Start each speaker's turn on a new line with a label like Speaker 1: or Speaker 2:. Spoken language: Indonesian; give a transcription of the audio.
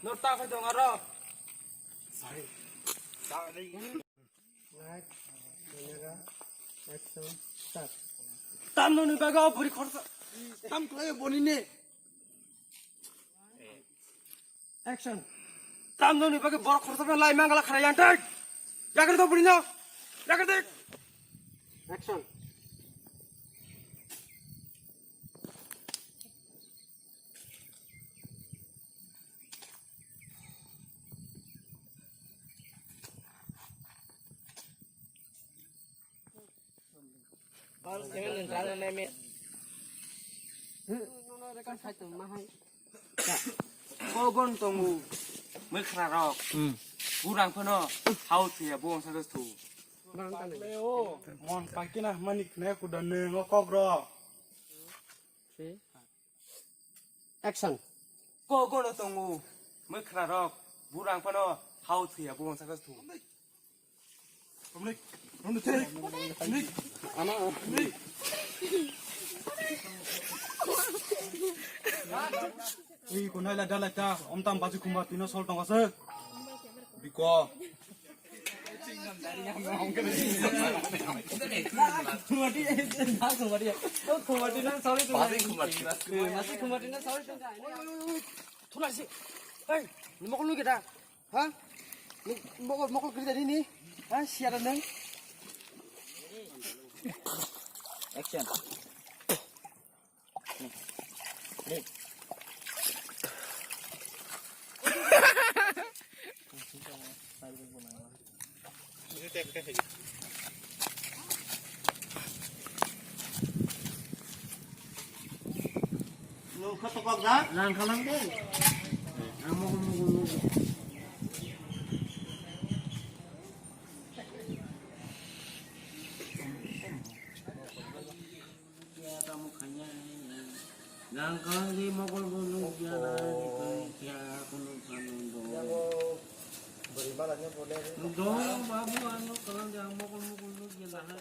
Speaker 1: Nota ka dong aro.
Speaker 2: Sorry.
Speaker 3: Right. Camera. Action. Start.
Speaker 1: Tam no ni baga buri khorsa.
Speaker 2: Tam klay bonine.
Speaker 3: Action.
Speaker 1: Tam no ni baga bor khorsa na lai mangala khara yang tak. Jagar to buri na. Jagar dek.
Speaker 3: Action.
Speaker 1: Harus jangan nentang neme.
Speaker 3: No, rekan saya tu mahal.
Speaker 1: Kogon tongu. Mới khara rok. Burang phono. How to ya buang sagas tu.
Speaker 3: Bang kan.
Speaker 2: Leo, mon pakina manik ne kuda ne ngokok ro.
Speaker 3: See. Action.
Speaker 1: Kogon tongu. Mới khara rok. Burang phono. How to ya buang sagas tu.
Speaker 2: Omlik, omlik.
Speaker 3: Ana.
Speaker 2: Ui, kunai la dalai ta, tam baju kumba pino sol tong asek. Biko.
Speaker 1: Kumati na kumati. Oh kumati na sorry tu. Masih kumati na sorry tu. Thula si. Hey, ni mokol lu kita. Ha? Ni mokol kerja di ni. Ha, siaran nang. Action.
Speaker 2: Lu ketokok dah?
Speaker 3: Lang kalang deh. Amo gulu. Lang kalang di mokol gulu jana di kaya kuno kanundo.
Speaker 2: Beribalannya boleh.
Speaker 3: Dong babu anu kalang di mokol gulu jana.